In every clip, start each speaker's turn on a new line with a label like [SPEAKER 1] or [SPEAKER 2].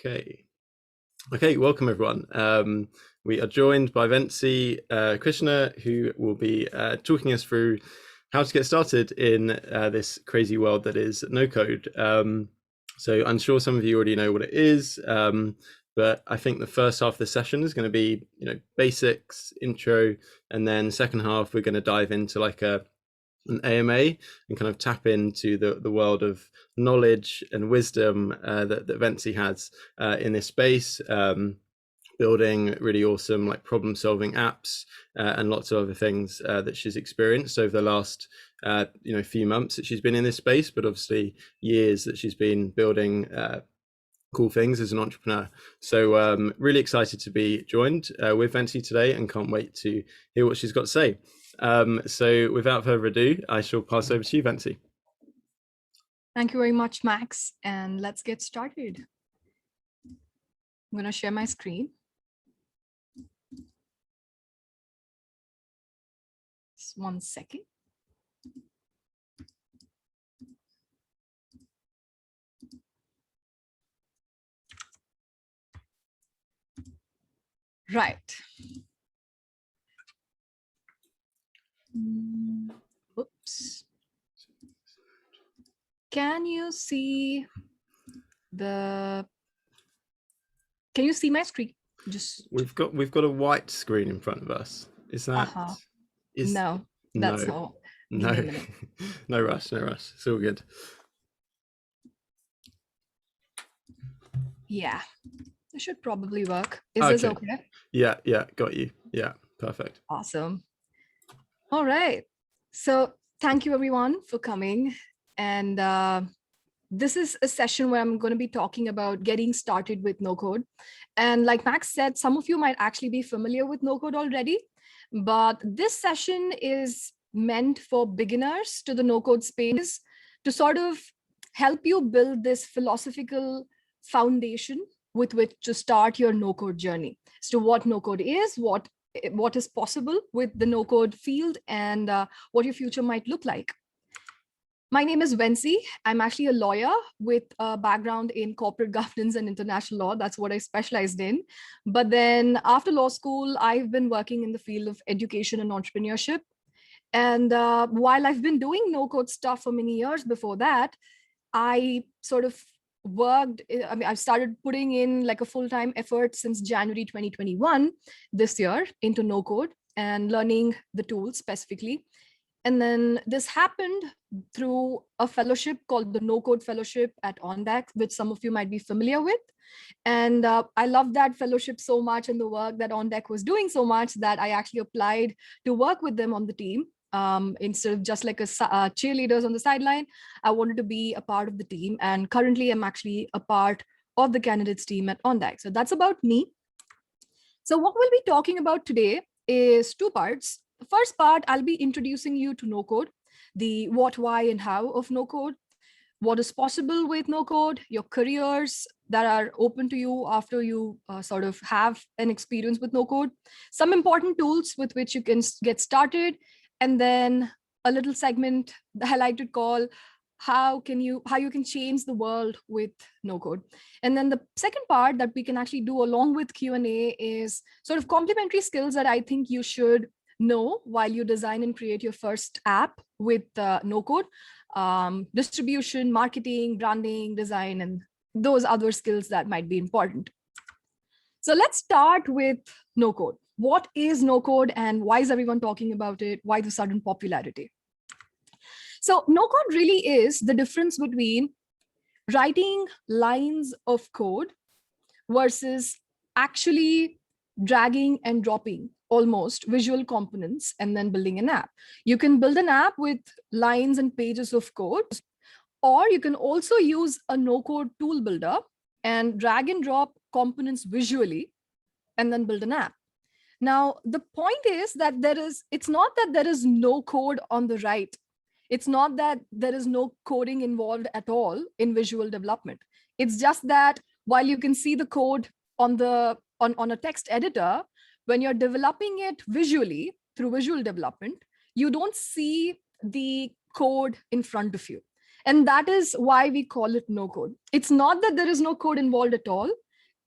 [SPEAKER 1] Okay, welcome everyone. We are joined by Vensi Krishna, who will be talking us through how to get started in this crazy world that is no code. So I'm sure some of you already know what it is, but I think the first half of the session is going to be, basics, intro, and then second half we're going to dive into like an AMA and kind of tap into the world of knowledge and wisdom that Vensi has in this space, building really awesome like problem solving apps and lots of other things that she's experienced over the last few months that she's been in this space, but obviously years that she's been building cool things as an entrepreneur. So really excited to be joined with Vensi today and can't wait to hear what she's got to say. So without further ado, I shall pass over to you, Vensi.
[SPEAKER 2] Thank you very much, Max. And let's get started. I'm going to share my screen. Just 1 second. Right. Oops. Can you see my screen?
[SPEAKER 1] We've got a white screen in front of us. Is that
[SPEAKER 2] no, that's not.
[SPEAKER 1] No. No rush. It's all good.
[SPEAKER 2] Yeah, it should probably work. Is this okay?
[SPEAKER 1] Yeah, got you. Yeah, perfect.
[SPEAKER 2] Awesome. All right. So thank you everyone for coming. And this is a session where I'm going to be talking about getting started with no code. And like Max said, some of you might actually be familiar with no code already, but this session is meant for beginners to the no code space to sort of help you build this philosophical foundation with which to start your no code journey. So what no code is, what is possible with the no code field, and what your future might look like. My name is Vensi. I'm actually a lawyer with a background in corporate governance and international law. That's what I specialized in. But then after law school, I've been working in the field of education and entrepreneurship. And while I've been doing no code stuff for many years before that, I sort of I've started putting in like a full-time effort since January 2021 this year into no code and learning the tools specifically. And then this happened through a fellowship called the No Code Fellowship at OnDeck, which some of you might be familiar with. And I loved that fellowship so much and the work that OnDeck was doing so much that I actually applied to work with them on the team. Instead of just like a cheerleaders on the sideline, I wanted to be a part of the team. And currently I'm actually a part of the candidates team at OnDeck. So that's about me. So what we'll be talking about today is two parts. The first part, I'll be introducing you to no code, the what, why, and how of no code, what is possible with no code, your careers that are open to you after you sort of have an experience with no code, some important tools with which you can get started, and then a little segment that I like to call how you can change the world with no code. And then the second part that we can actually do along with Q&A is sort of complementary skills that I think you should know while you design and create your first app with no code, distribution, marketing, branding, design, and those other skills that might be important. So let's start with no code. What is no code and why is everyone talking about it? Why the sudden popularity? So no code really is the difference between writing lines of code versus actually dragging and dropping almost visual components and then building an app. You can build an app with lines and pages of code, or you can also use a no-code tool builder and drag and drop components visually and then build an app. Now, the point is that it's not that there is no code on the right. It's not that there is no coding involved at all in visual development. It's just that while you can see the code on a text editor, when you're developing it visually through visual development, you don't see the code in front of you. And that is why we call it no code. It's not that there is no code involved at all.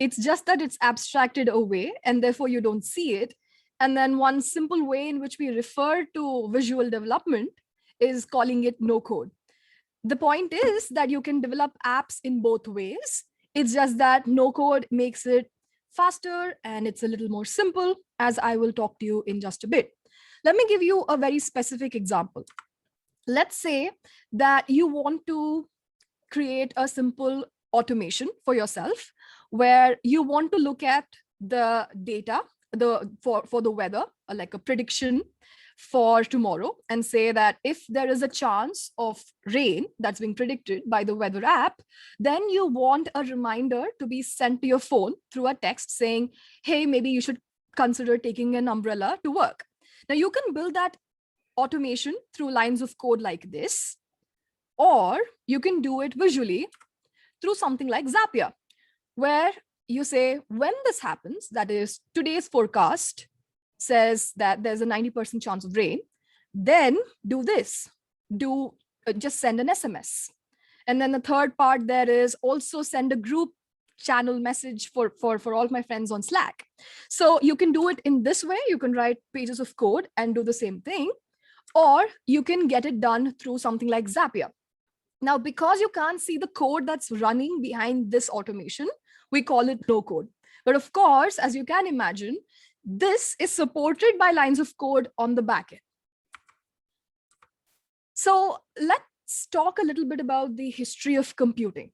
[SPEAKER 2] It's just that it's abstracted away and therefore you don't see it. And then one simple way in which we refer to visual development is calling it no code. The point is that you can develop apps in both ways. It's just that no code makes it faster and it's a little more simple, as I will talk to you in just a bit. Let me give you a very specific example. Let's say that you want to create a simple automation for yourself where you want to look at the data for the weather, like a prediction for tomorrow, and say that if there is a chance of rain that's being predicted by the weather app, then you want a reminder to be sent to your phone through a text saying, hey, maybe you should consider taking an umbrella to work. Now you can build that automation through lines of code like this, or you can do it visually through something like Zapier, where you say, when this happens, that is today's forecast says that there's a 90% chance of rain, then do this, just send an SMS. And then the third part there is also send a group channel message for all my friends on Slack. So you can do it in this way. You can write pages of code and do the same thing, or you can get it done through something like Zapier. Now, because you can't see the code that's running behind this automation, we call it no code. But of course, as you can imagine, this is supported by lines of code on the backend. So let's talk a little bit about the history of computing.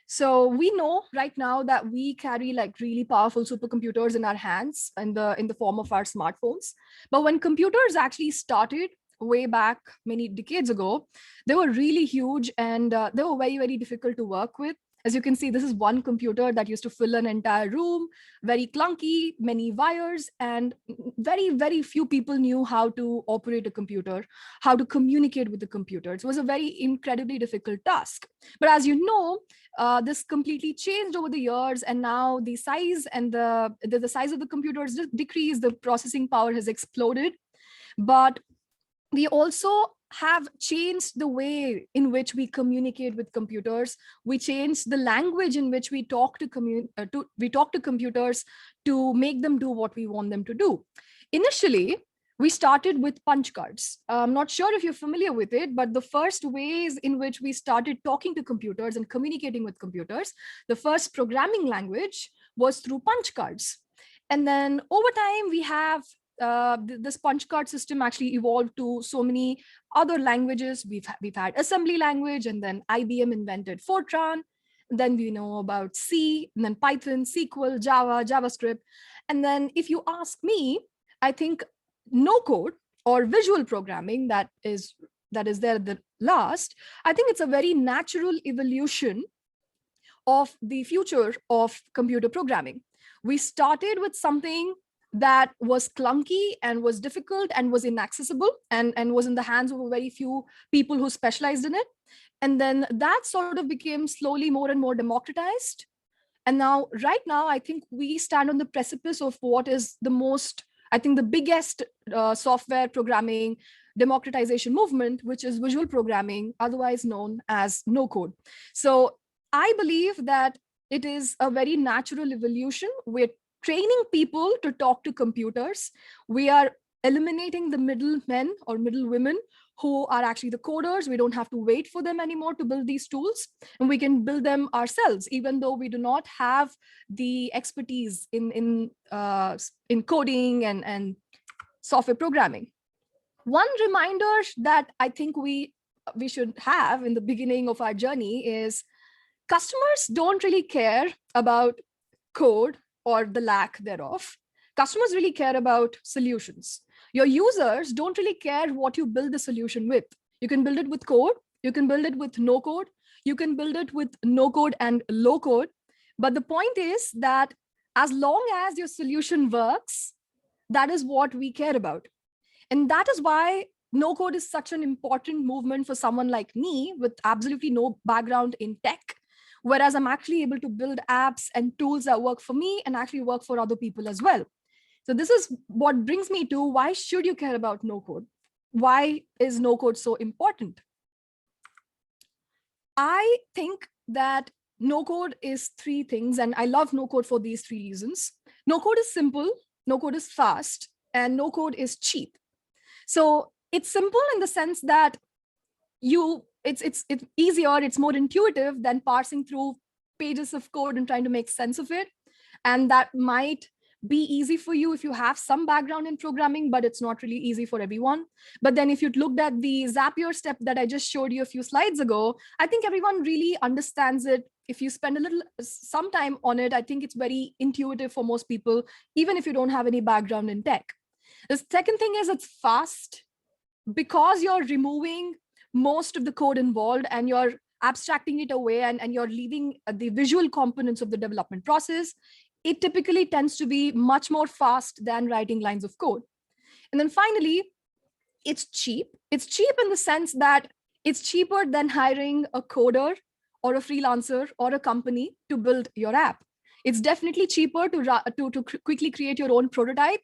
[SPEAKER 2] So we know right now that we carry like really powerful supercomputers in our hands in the form of our smartphones. But when computers actually started way back many decades ago, they were really huge and they were very, very difficult to work with. As you can see, this is one computer that used to fill an entire room, very clunky, many wires, and very, very few people knew how to operate a computer, how to communicate with the computer. It was a very incredibly difficult task. But as you know, this completely changed over the years, and now the size and the size of the computers decreased, the processing power has exploded. But we also have changed the way in which we communicate with computers. We changed the language in which we talk to computers to make them do what we want them to do. Initially, we started with punch cards. I'm not sure if you're familiar with it, but the first ways in which we started talking to computers and communicating with computers, the first programming language was through punch cards. And then over time, we have this punch card system actually evolved to so many other languages. We've had assembly language, and then IBM invented Fortran. Then we know about C, and then Python, SQL, Java, JavaScript. And then if you ask me, I think no code or visual programming that is there at the last, I think it's a very natural evolution of the future of computer programming. We started with something that was clunky and was difficult and was inaccessible and was in the hands of a very few people who specialized in it. And then that sort of became slowly more and more democratized. And now, right now, I think we stand on the precipice of what is the biggest software programming democratization movement, which is visual programming, otherwise known as no code. So I believe that it is a very natural evolution. We're training people to talk to computers. We are eliminating the middlemen or middle women who are actually the coders. We don't have to wait for them anymore to build these tools, and we can build them ourselves, even though we do not have the expertise in coding and software programming. One reminder that I think we should have in the beginning of our journey is customers don't really care about code or the lack thereof. Customers really care about solutions. Your users don't really care what you build the solution with. You can build it with code, you can build it with no code, you can build it with no code and low code. But the point is that as long as your solution works, that is what we care about. And that is why no code is such an important movement for someone like me with absolutely no background in tech. Whereas I'm actually able to build apps and tools that work for me and actually work for other people as well. So this is what brings me to why should you care about no code? Why is no code so important? I think that no code is three things, and I love no code for these three reasons. No code is simple, no code is fast, and no code is cheap. So it's simple in the sense that it's easier, it's more intuitive than parsing through pages of code and trying to make sense of it. And that might be easy for you if you have some background in programming, but it's not really easy for everyone. But then if you looked at the Zapier step that I just showed you a few slides ago, I think everyone really understands it. If you spend some time on it, I think it's very intuitive for most people, even if you don't have any background in tech. The second thing is it's fast, because you're removing most of the code involved and you're abstracting it away, and you're leaving the visual components of the development process. It typically tends to be much more fast than writing lines of code. And then finally, it's cheap. It's cheap in the sense that it's cheaper than hiring a coder or a freelancer or a company to build your app. It's definitely cheaper to quickly create your own prototype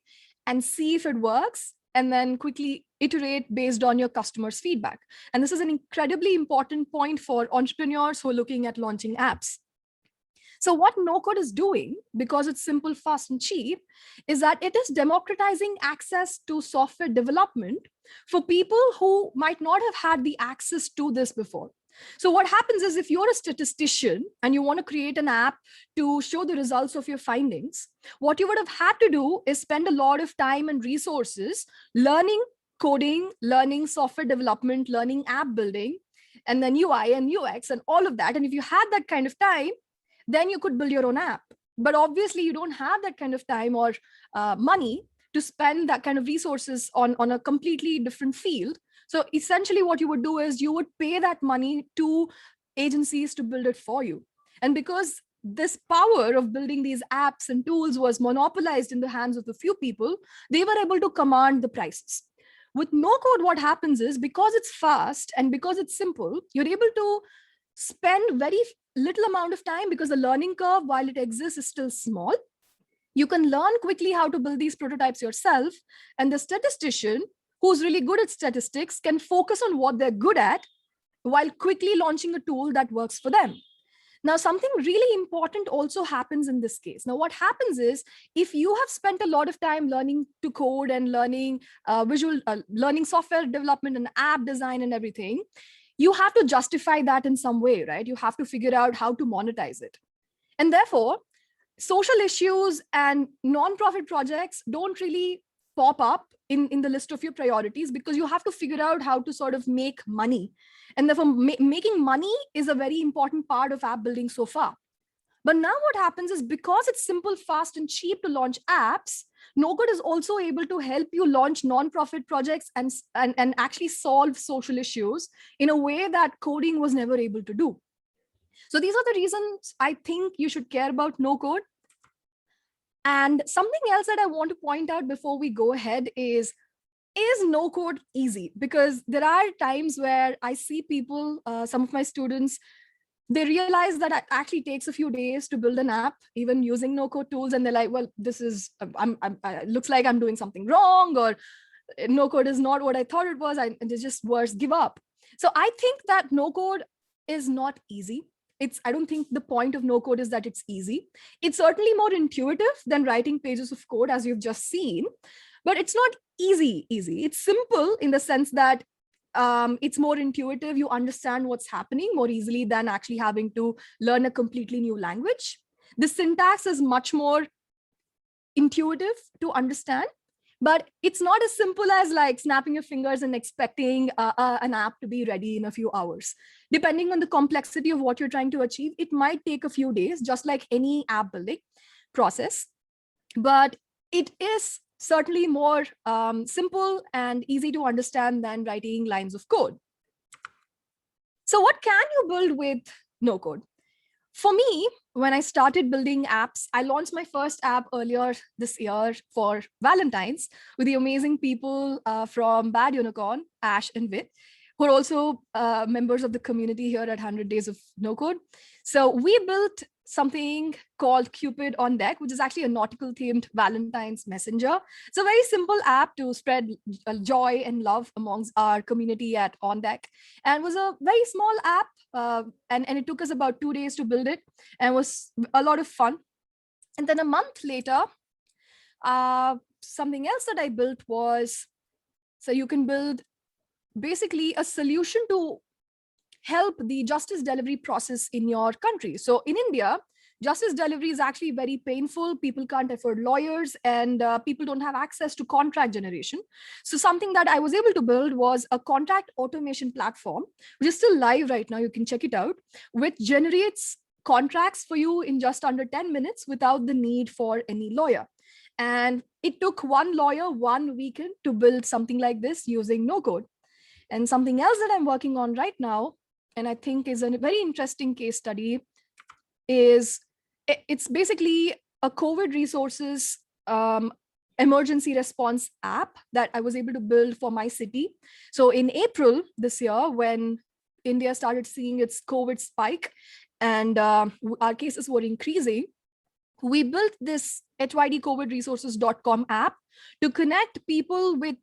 [SPEAKER 2] and see if it works, and then quickly iterate based on your customers' feedback. And this is an incredibly important point for entrepreneurs who are looking at launching apps. So what no code is doing, because it's simple, fast, and cheap, is that it is democratizing access to software development for people who might not have had the access to this before. So what happens is, if you're a statistician and you want to create an app to show the results of your findings, what you would have had to do is spend a lot of time and resources learning coding, learning software development, learning app building, and then UI and UX and all of that. And if you had that kind of time, then you could build your own app. But obviously you don't have that kind of time or money to spend that kind of resources on a completely different field. So essentially what you would do is you would pay that money to agencies to build it for you. And because this power of building these apps and tools was monopolized in the hands of a few people, they were able to command the prices. With no code, what happens is, because it's fast and because it's simple, you're able to spend very little amount of time, because the learning curve, while it exists, is still small. You can learn quickly how to build these prototypes yourself. And the statistician who's really good at statistics can focus on what they're good at while quickly launching a tool that works for them. Now, something really important also happens in this case. Now, what happens is, if you have spent a lot of time learning to code and learning learning software development and app design and everything, you have to justify that in some way, right? You have to figure out how to monetize it. And therefore, social issues and nonprofit projects don't really pop up in the list of your priorities, because you have to figure out how to sort of make money. And therefore, making money is a very important part of app building so far. But now what happens is, because it's simple, fast, and cheap to launch apps, NoCode is also able to help you launch nonprofit projects and actually solve social issues in a way that coding was never able to do. So these are the reasons I think you should care about NoCode. And something else that I want to point out before we go ahead is no code easy? Because there are times where I see people, some of my students, they realize that it actually takes a few days to build an app, even using no code tools. And they're like, well, this is, it looks like I'm doing something wrong, or no code is not what I thought it was. And it's just worse, give up. So I think that no code is not easy. I don't think the point of no code is that it's easy. It's certainly more intuitive than writing pages of code, as you've just seen, but it's not easy. It's simple in the sense that it's more intuitive. You understand what's happening more easily than actually having to learn a completely new language. The syntax is much more intuitive to understand, but it's not as simple as like snapping your fingers and expecting an app to be ready in a few hours. Depending on the complexity of what you're trying to achieve, it might take a few days, just like any app building process. But it is certainly more simple and easy to understand than writing lines of code. So what can you build with no code? For me, when I started building apps, I launched my first app earlier this year for Valentine's with the amazing people from Bad Unicorn, Ash and Vit. who are also members of the community here at 100 Days of No Code. So we built something called Cupid on Deck, which is actually a nautical themed Valentine's messenger. It's a very simple app to spread joy and love amongst our community at On Deck, and was a very small app. And it took us about 2 days to build it, and was a lot of fun. And then a month later, something else that I built was, so you can build basically a solution to help the justice delivery process in your country. So in India, justice delivery is actually very painful. People can't afford lawyers, and people don't have access to contract generation. So something that I was able to build was a contract automation platform, which is still live right now. You can check it out, which generates contracts for you in just under 10 minutes without the need for any lawyer. And it took one lawyer 1 weekend to build something like this using no code. And something else that I'm working on right now, and I think is a very interesting case study, is it's basically a COVID resources emergency response app that I was able to build for my city. So in April this year, when India started seeing its COVID spike and our cases were increasing, we built this hydcovidresources.com app to connect people with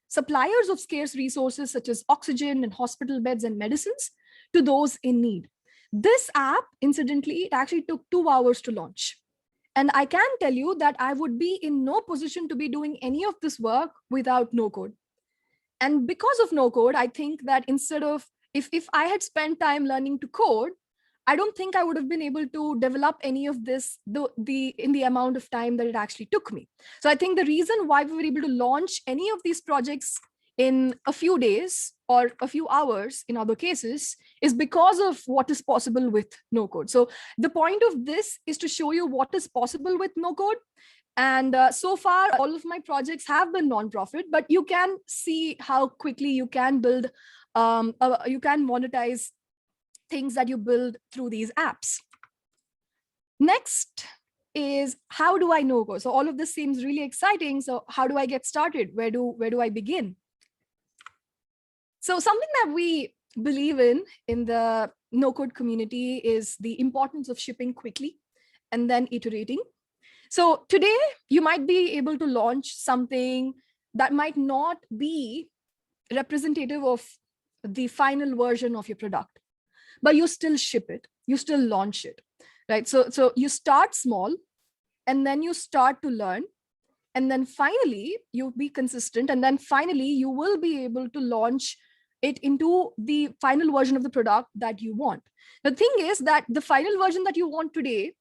[SPEAKER 2] suppliers of scarce resources such as oxygen and hospital beds and medicines to those in need. This app, incidentally, it actually took 2 hours to launch. And I can tell you that I would be in no position to be doing any of this work without no code. And because of no code, I think that instead of, if I had spent time learning to code, I don't think I would have been able to develop any of this in the amount of time that it actually took me. So I think the reason why we were able to launch any of these projects in a few days or a few hours in other cases is because of what is possible with no code. So the point of this is to show you what is possible with no code. And so far, all of my projects have been nonprofit, but you can see how quickly you can build, you can monetize things that you build through these apps. Next is, how do I no code? So all of this seems really exciting. So how do I get started? Where do I begin? So something that we believe in the no code community is the importance of shipping quickly and then iterating. So today you might be able to launch something that might not be representative of the final version of your product, but you still ship it, you still launch it, right? So you start small, and then you start to learn, and then finally you be consistent, and then finally you will be able to launch it into the final version of the product that you want. The thing is that the final version that you want today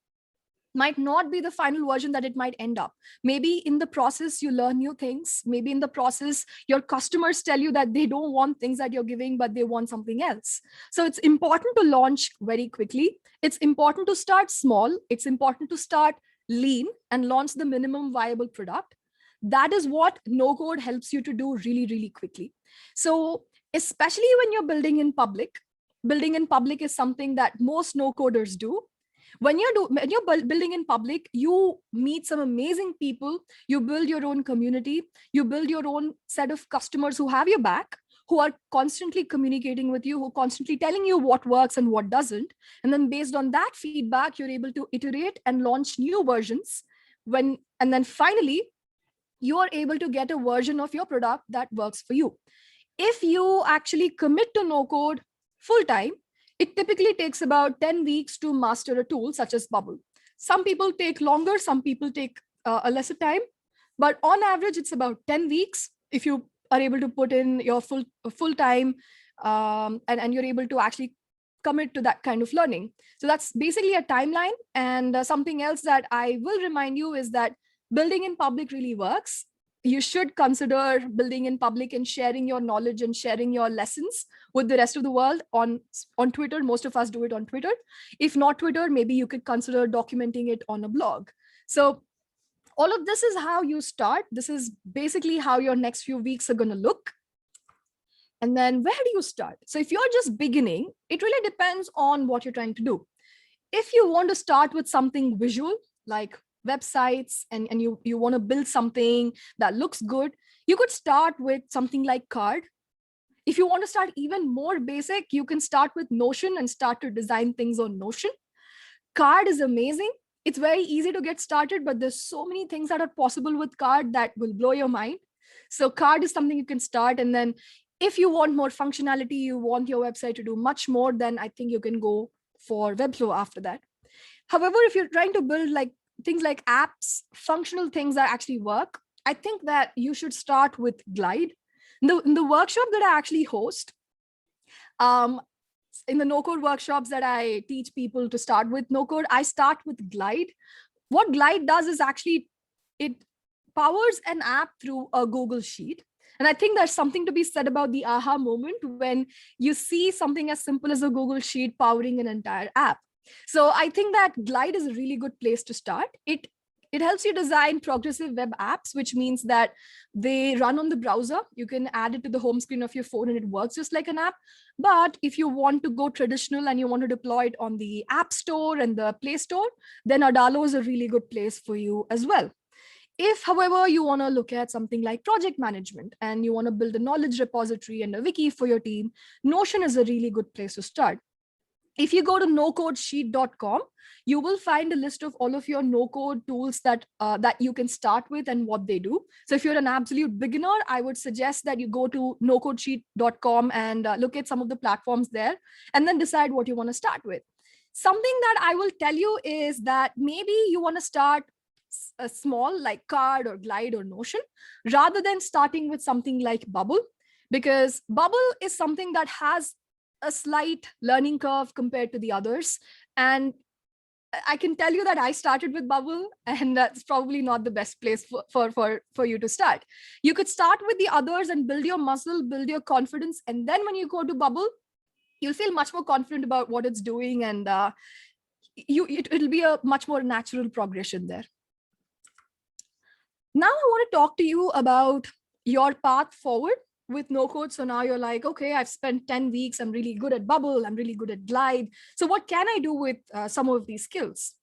[SPEAKER 2] might not be the final version that it might end up. Maybe in the process, you learn new things. Maybe in the process, your customers tell you that they don't want things that you're giving, but they want something else. So it's important to launch very quickly. It's important to start small. It's important to start lean and launch the minimum viable product. That is what no code helps you to do really, really quickly. So especially when you're building in public is something that most no coders do. When you're building in public, you meet some amazing people, you build your own community, you build your own set of customers who have your back, who are constantly communicating with you, who are constantly telling you what works and what doesn't. And then based on that feedback, you're able to iterate and launch new versions. And then finally, you are able to get a version of your product that works for you. If you actually commit to no code full time, it typically takes about 10 weeks to master a tool such as Bubble. Some people take longer, some people take a lesser time, but on average, it's about 10 weeks if you are able to put in your full time and you're able to actually commit to that kind of learning. So that's basically a timeline. And something else that I will remind you is that building in public really works. You should consider building in public and sharing your knowledge and sharing your lessons with the rest of the world on Twitter. Most of us do it on Twitter. If not Twitter, maybe you could consider documenting it on a blog. So all of this is how you start. This is basically how your next few weeks are going to look. And then where do you start? So if you're just beginning, it really depends on what you're trying to do. If you want to start with something visual, like websites, and you want to build something that looks good, you could start with something like Card. If you want to start even more basic, you can start with Notion and start to design things on Notion. Card is amazing. It's very easy to get started, but there's so many things that are possible with Card that will blow your mind. So Card is something you can start. And then if you want more functionality, you want your website to do much more, then I think you can go for Webflow after that. However, if you're trying to build like things like apps, functional things that actually work, I think that you should start with Glide. In the workshop that I actually host, in the no-code workshops that I teach people to start with no-code, I start with Glide. What Glide does is actually, it powers an app through a Google Sheet. And I think there's something to be said about the aha moment when you see something as simple as a Google Sheet powering an entire app. So I think that Glide is a really good place to start. It helps you design progressive web apps, which means that they run on the browser. You can add it to the home screen of your phone and it works just like an app. But if you want to go traditional and you want to deploy it on the App Store and the Play Store, then Adalo is a really good place for you as well. If, however, you want to look at something like project management and you want to build a knowledge repository and a wiki for your team, Notion is a really good place to start. If you go to nocodesheet.com, you will find a list of all of your no-code tools that you can start with and what they do. So if you're an absolute beginner, I would suggest that you go to nocodesheet.com and look at some of the platforms there and then decide what you want to start with. Something that I will tell you is that maybe you want to start a small like Card or Glide or Notion rather than starting with something like Bubble, because Bubble is something that has a slight learning curve compared to the others. And I can tell you that I started with Bubble, and that's probably not the best place for you to start. You could start with the others and build your muscle, build your confidence. And then when you go to Bubble, you'll feel much more confident about what it's doing. And it'll be a much more natural progression there. Now I want to talk to you about your path forward with no code. So now you're like, okay, I've spent 10 weeks. I'm really good at Bubble. I'm really good at Glide. So what can I do with some of these skills?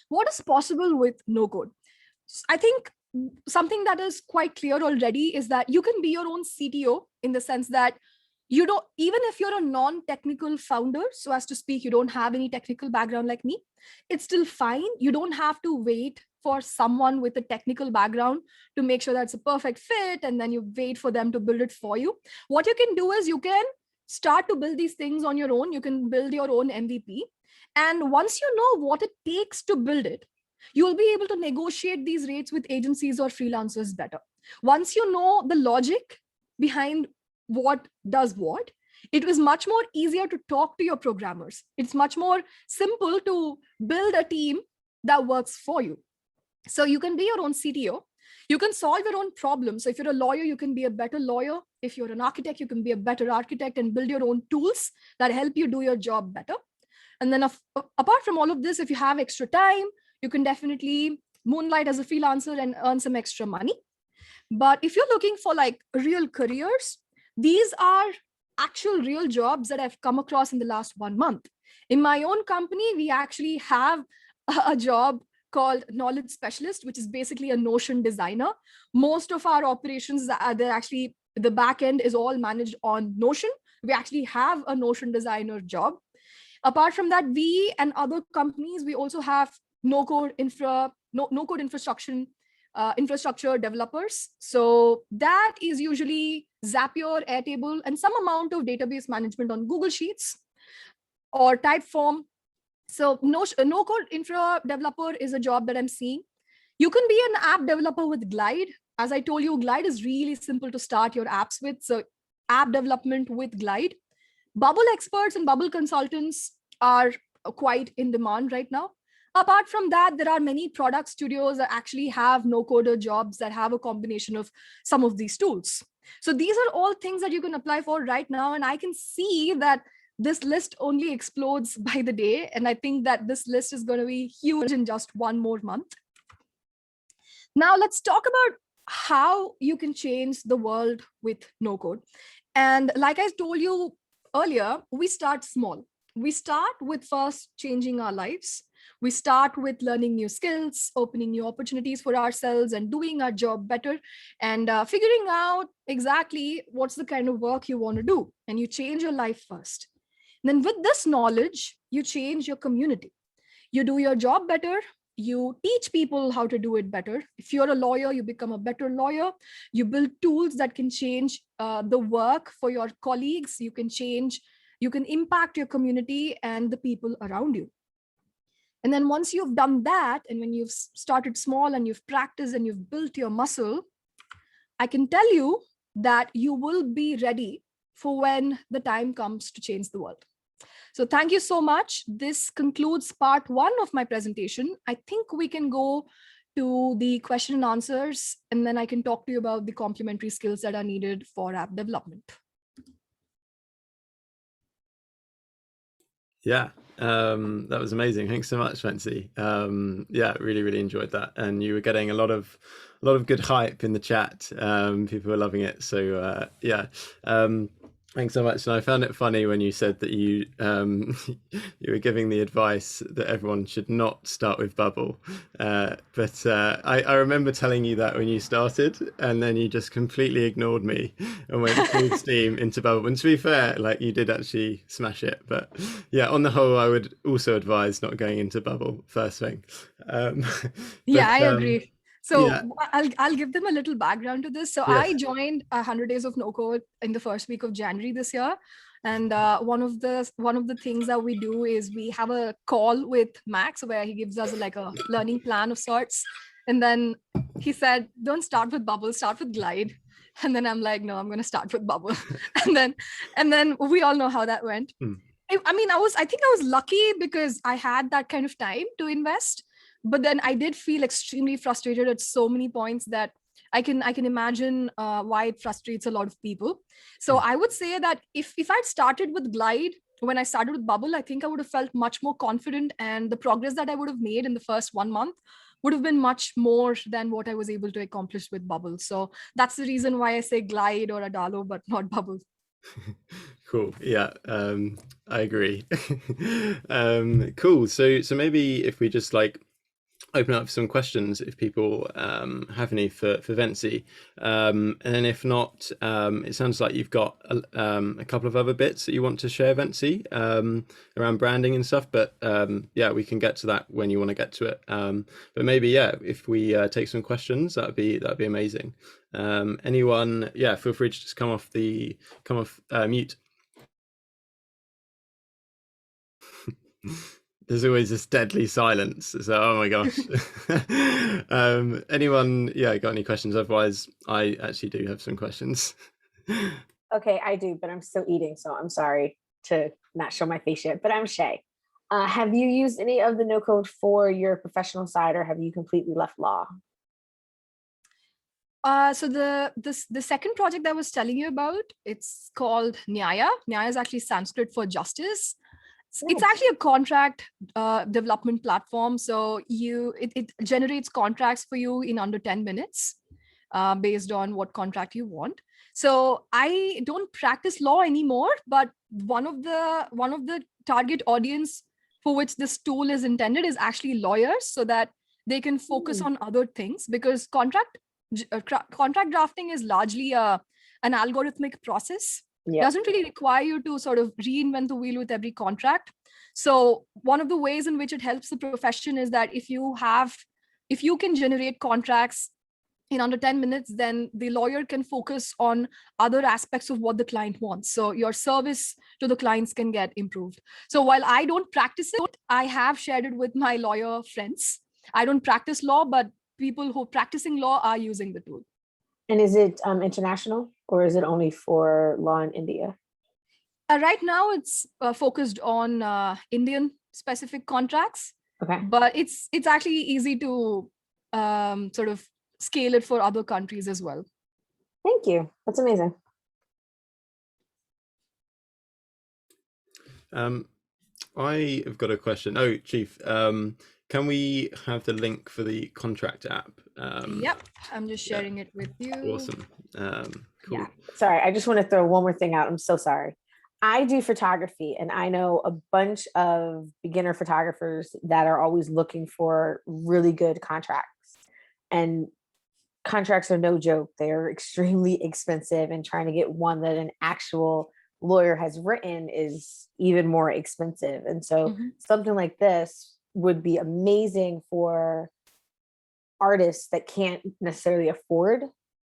[SPEAKER 2] What is possible with no code? I think something that is quite clear already is that you can be your own CTO in the sense that you don't, even if you're a non-technical founder, so as to speak, you don't have any technical background like me, it's still fine. You don't have to wait for someone with a technical background to make sure that's a perfect fit, and then you wait for them to build it for you. What you can do is you can start to build these things on your own. You can build your own MVP. And once you know what it takes to build it, you'll be able to negotiate these rates with agencies or freelancers better. Once you know the logic behind what does what, it was much more easier to talk to your programmers. It's much more simple to build a team that works for you. So you can be your own CTO. You can solve your own problems. So if you're a lawyer, you can be a better lawyer. If you're an architect, you can be a better architect and build your own tools that help you do your job better. And then apart from all of this, if you have extra time, you can definitely moonlight as a freelancer and earn some extra money. But if you're looking for like real careers, these are actual real jobs that I've come across in the last 1 month. In my own company, we actually have a job called knowledge specialist, which is basically a Notion designer. Most of our operations, they're actually, the back end is all managed on Notion. We actually have a Notion designer job. Apart from that, we and other companies, we also have no-code infrastructure developers. So that is usually Zapier, Airtable, and some amount of database management on Google Sheets or Typeform. So no-code infra developer is a job that I'm seeing. You can be an app developer with Glide. As I told you, Glide is really simple to start your apps with. So app development with Glide. Bubble experts and Bubble consultants are quite in demand right now. Apart from that, there are many product studios that actually have no-coder jobs that have a combination of some of these tools. So these are all things that you can apply for right now. And I can see that this list only explodes by the day. And I think that this list is going to be huge in just 1 more month. Now let's talk about how you can change the world with no code. And like I told you earlier, we start small. We start with first changing our lives. We start with learning new skills, opening new opportunities for ourselves, and doing our job better, and figuring out exactly what's the kind of work you want to do. And you change your life first. And then with this knowledge, you change your community. You do your job better. You teach people how to do it better. If you're a lawyer, you become a better lawyer. You build tools that can change the work for your colleagues. You can impact your community and the people around you. And then once you've done that, and when you've started small and you've practiced and you've built your muscle, I can tell you that you will be ready for when the time comes to change the world. So thank you so much. This concludes part 1 of my presentation. I think we can go to the question and answers, and then I can talk to you about the complementary skills that are needed for app development.
[SPEAKER 1] Yeah, that was amazing. Thanks so much, Fancy. Yeah, really enjoyed that, and you were getting a lot of good hype in the chat. People were loving it. So yeah, thanks so much. And I found it funny when you said that you you were giving the advice that everyone should not start with Bubble. But I remember telling you that when you started, and then you just completely ignored me and went full steam into Bubble. And to be fair, like, you did actually smash it. But yeah, on the whole, I would also advise not going into Bubble first thing.
[SPEAKER 2] Yeah, I agree. So
[SPEAKER 1] yeah.
[SPEAKER 2] I'll give them a little background to this. So
[SPEAKER 1] Yeah.
[SPEAKER 2] I joined 100 Days of No Code in the first week of January this year. And one of the things that we do is we have a call with Max where he gives us like a learning plan of sorts. And then he said, don't start with Bubble, start with Glide. And then I'm like, no, I'm going to start with Bubble. and then we all know how that went. I mean, I think I was lucky because I had that kind of time to invest. But then I did feel extremely frustrated at so many points that I can imagine why it frustrates a lot of people. So I would say that if I'd started with Glide when I started with Bubble, I think I would have felt much more confident, and the progress that I would have made in the first 1 month would have been much more than what I was able to accomplish with Bubble. So that's the reason why I say Glide or Adalo, but not Bubble.
[SPEAKER 1] Cool. Yeah, I agree. Cool. So maybe if we just like open up some questions if people have any for Vency, and then if not, it sounds like you've got a couple of other bits that you want to share, Vency, around branding and stuff, but yeah, we can get to that when you want to get to it, but maybe, yeah, if we take some questions, that'd be amazing. Anyone, yeah, feel free to just come off mute. There's always this deadly silence. So, oh my gosh. Anyone, yeah, got any questions? Otherwise, I actually do have some questions.
[SPEAKER 3] Okay, I do, but I'm still eating, so I'm sorry to not show my face yet, but I'm Shay. Have you used any of the no code for your professional side, or have you completely left law?
[SPEAKER 2] So the second project I was telling you about, it's called Nyaya. Nyaya is actually Sanskrit for justice. It's actually a contract development platform. So it generates contracts for you in under 10 minutes based on what contract you want. So I don't practice law anymore, but one of the target audience for which this tool is intended is actually lawyers, so that they can focus on other things, because contract drafting is largely an algorithmic process. Doesn't really require you to sort of reinvent the wheel with every contract. So one of the ways in which it helps the profession is that if you can generate contracts in under 10 minutes, then the lawyer can focus on other aspects of what the client wants. So your service to the clients can get improved. So while I don't practice it, I have shared it with my lawyer friends. I don't practice law, but people who are practicing law are using the tool.
[SPEAKER 3] And is it international, or is it only for law in India?
[SPEAKER 2] Right now, it's focused on Indian specific contracts.
[SPEAKER 3] Okay.
[SPEAKER 2] But it's actually easy to sort of scale it for other countries as well.
[SPEAKER 3] Thank you. That's amazing.
[SPEAKER 1] I have got a question. Oh, Chief, can we have the link for the contract app?
[SPEAKER 2] Yep, I'm just sharing it with you.
[SPEAKER 1] Awesome. Cool.
[SPEAKER 3] Yeah. Sorry, I just want to throw one more thing out. I'm so sorry. I do photography, and I know a bunch of beginner photographers that are always looking for really good contracts. And contracts are no joke. They're extremely expensive, and trying to get one that an actual lawyer has written is even more expensive. And so
[SPEAKER 2] Mhm.
[SPEAKER 3] something like this would be amazing for artists that can't necessarily afford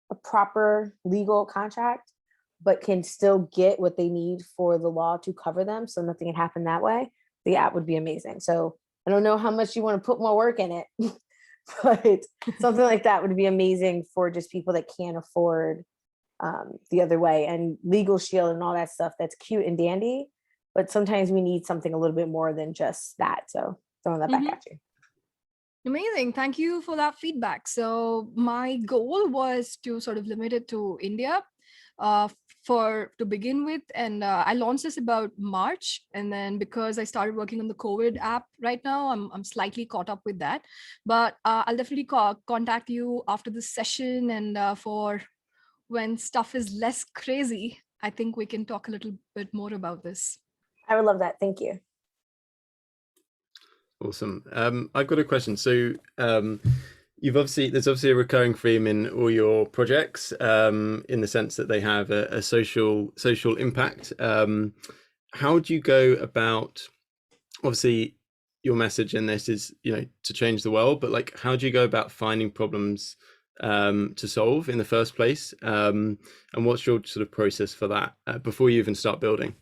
[SPEAKER 3] a proper legal contract, but can still get what they need for the law to cover them so nothing can happen that way. The app would be amazing. So I don't know how much you want to put more work in it, but something like that would be amazing for just people that can't afford the other way. And Legal Shield and all that stuff, that's cute and dandy, but sometimes we need something a little bit more than just that. So throwing that back
[SPEAKER 2] Mhm.
[SPEAKER 3] at you.
[SPEAKER 2] Amazing. Thank you for that feedback. So my goal was to sort of limit it to India uh, for to begin with. And I launched this about March. And then because I started working on the COVID app right now, I'm slightly caught up with that. But I'll definitely contact you after this session. And for when stuff is less crazy, I think we can talk a little bit more about this.
[SPEAKER 3] I would love that. Thank you.
[SPEAKER 1] Awesome. I've got a question. So there's obviously a recurring theme in all your projects, in the sense that they have a social impact. How do you go about, obviously your message in this is, to change the world, but like, how do you go about finding problems to solve in the first place? And what's your sort of process for that before you even start building?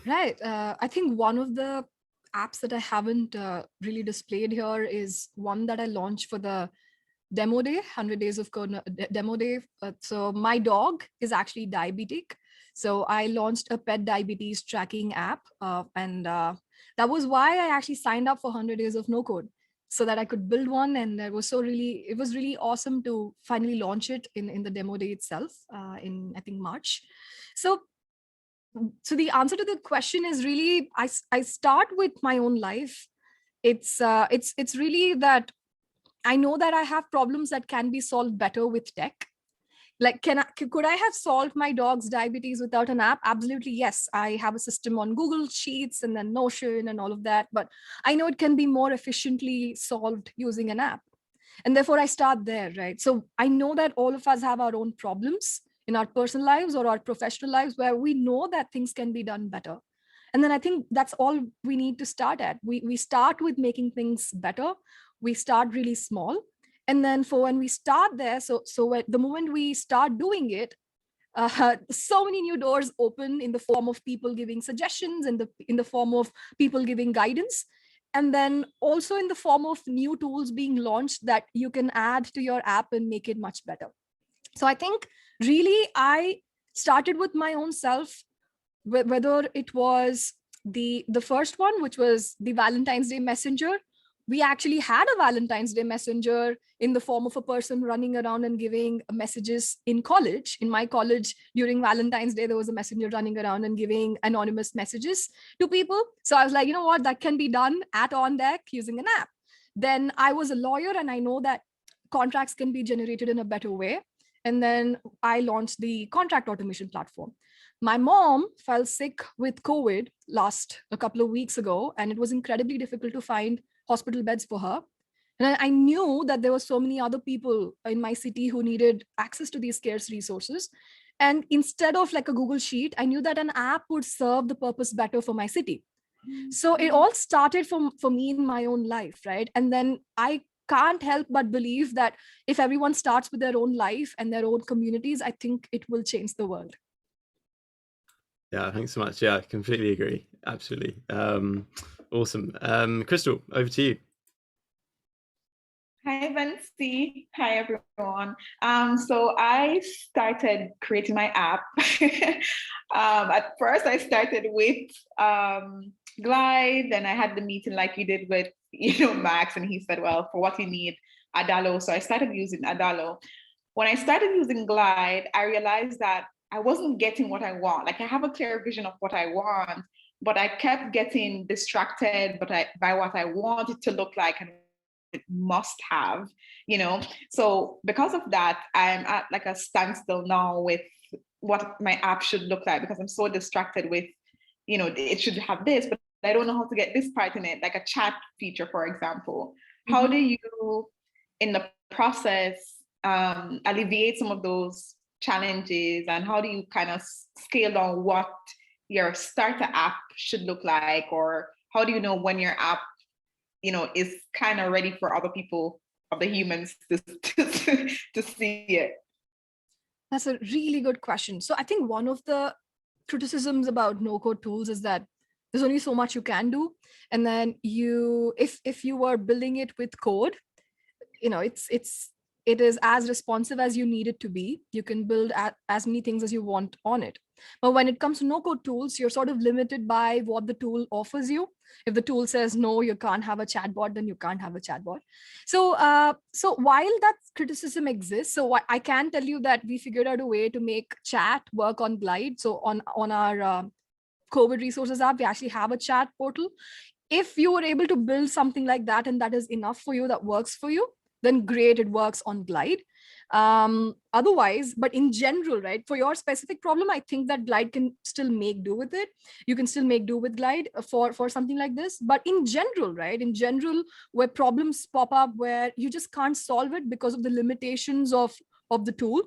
[SPEAKER 2] Right. I think one of the apps that I haven't really displayed here is one that I launched for the demo day, 100 days of demo day. So my dog is actually diabetic. So I launched a pet diabetes tracking app. And that was why I actually signed up for 100 days of no code, so that I could build one. And it was really awesome to finally launch it in the demo day itself in, I think, March. So the answer to the question is really, I start with my own life. It's really that I know that I have problems that can be solved better with tech. Like, could I have solved my dog's diabetes without an app? Absolutely, yes. I have a system on Google Sheets and then Notion and all of that, but I know it can be more efficiently solved using an app. And therefore I start there, right? So I know that all of us have our own problems in our personal lives or our professional lives where we know that things can be done better. And then I think that's all we need to start at. We start with making things better. We start really small. And then for when we start there, the moment we start doing it, so many new doors open in the form of people giving suggestions, in the form of people giving guidance, and then also in the form of new tools being launched that you can add to your app and make it much better. So I think really I started with my own self, whether it was the first one, which was the Valentine's Day messenger. We actually had a Valentine's Day messenger in the form of a person running around and giving messages in college. In my college, during Valentine's Day, there was a messenger running around and giving anonymous messages to people. So I was like, you know what, that can be done at On Deck using an app. Then I was a lawyer, and I know that contracts can be generated in a better way. And then I launched the contract automation platform. My mom fell sick with COVID a couple of weeks ago, and it was incredibly difficult to find hospital beds for her. And I knew that there were so many other people in my city who needed access to these scarce resources. And instead of like a Google Sheet, I knew that an app would serve the purpose better for my city. So it all started for me in my own life, right? And then I can't help but believe that if everyone starts with their own life and their own communities, I think it will change the world.
[SPEAKER 1] Yeah, thanks so much. Yeah, I completely agree. Absolutely. Awesome. Crystal, over to you.
[SPEAKER 4] Hi, Vancy. Hi, everyone. So I started creating my app. At first, I started with Glide, then I had the meeting like you did with Max, and he said, well, for what you need, Adalo. So I started using Adalo. When I started using Glide, I realized that I wasn't getting what I want. Like, I have a clear vision of what I want, but I kept getting distracted by what I want it to look like and it must have. So because of that, I'm at like a standstill now with what my app should look like because I'm so distracted with, it should have this, but I don't know how to get this part in it, like a chat feature, for example. How do you, in the process, alleviate some of those challenges, and how do you kind of scale down what your starter app should look like, or how do you know when your app, is kind of ready for other people, other humans to see it?
[SPEAKER 2] That's a really good question. So I think one of the criticisms about no-code tools is that there's only so much you can do. And then if you were building it with code, it is as responsive as you need it to be. You can build as many things as you want on it. But when it comes to no-code tools, you're sort of limited by what the tool offers you. If the tool says, no, you can't have a chatbot, then you can't have a chatbot. So while that criticism exists, so I can tell you that we figured out a way to make chat work on Glide. So on our COVID resources app, we actually have a chat portal. If you were able to build something like that, and that is enough for you, that works for you, then great, it works on Glide. Otherwise, but in general, right, for your specific problem, I think that Glide can still make do with it. You can still make do with Glide for something like this. But in general, right, in general, where problems pop up where you just can't solve it because of the limitations of the tool,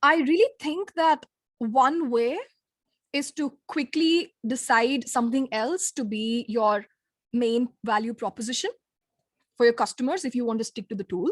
[SPEAKER 2] I really think that one way is to quickly decide something else to be your main value proposition for your customers if you want to stick to the tool,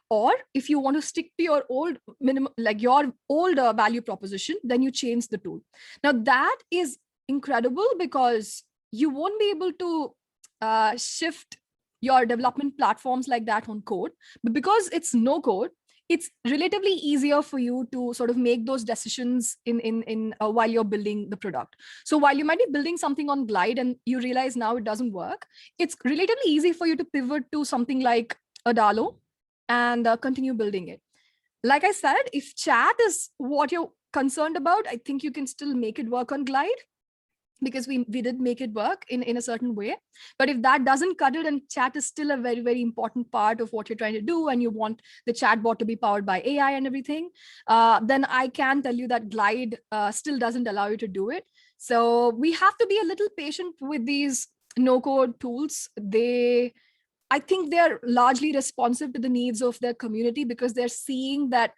[SPEAKER 2] or if you want to stick to your old minimum, like your older value proposition, then you change the tool. Now that is incredible because you won't be able to shift your development platforms like that on code, but because it's no code, it's relatively easier for you to sort of make those decisions in while you're building the product. So while you might be building something on Glide and you realize now it doesn't work, it's relatively easy for you to pivot to something like Adalo and continue building it. Like I said, if chat is what you're concerned about, I think you can still make it work on Glide, because we did make it work in a certain way. But if that doesn't cut it and chat is still a very, very important part of what you're trying to do, and you want the chatbot to be powered by AI and everything, then I can tell you that Glide still doesn't allow you to do it. So we have to be a little patient with these no-code tools. I think they're largely responsive to the needs of their community because they're seeing that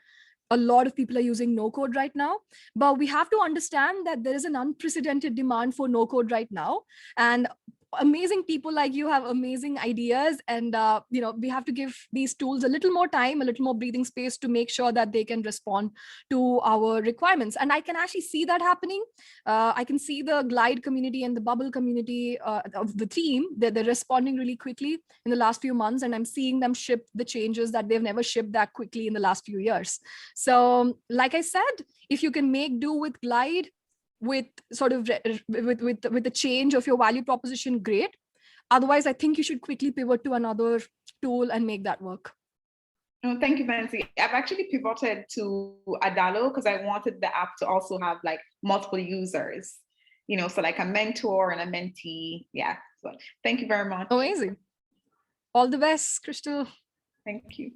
[SPEAKER 2] a lot of people are using no code right now, but we have to understand that there is an unprecedented demand for no code right now. And amazing people like you have amazing ideas, and we have to give these tools a little more time, a little more breathing space to make sure that they can respond to our requirements. And I can actually see that happening. I can see the Glide community and the Bubble community of the team, they're responding really quickly in the last few months, and I'm seeing them ship the changes that they've never shipped that quickly in the last few years. So like I said, if you can make do with Glide, with sort of with the change of your value proposition, great. Otherwise, I think you should quickly pivot to another tool and make that work.
[SPEAKER 4] No, thank you, Nancy. I've actually pivoted to Adalo because I wanted the app to also have like multiple users, so like a mentor and a mentee. Yeah. So thank you very much.
[SPEAKER 2] Amazing. All the best, Crystal.
[SPEAKER 4] Thank you.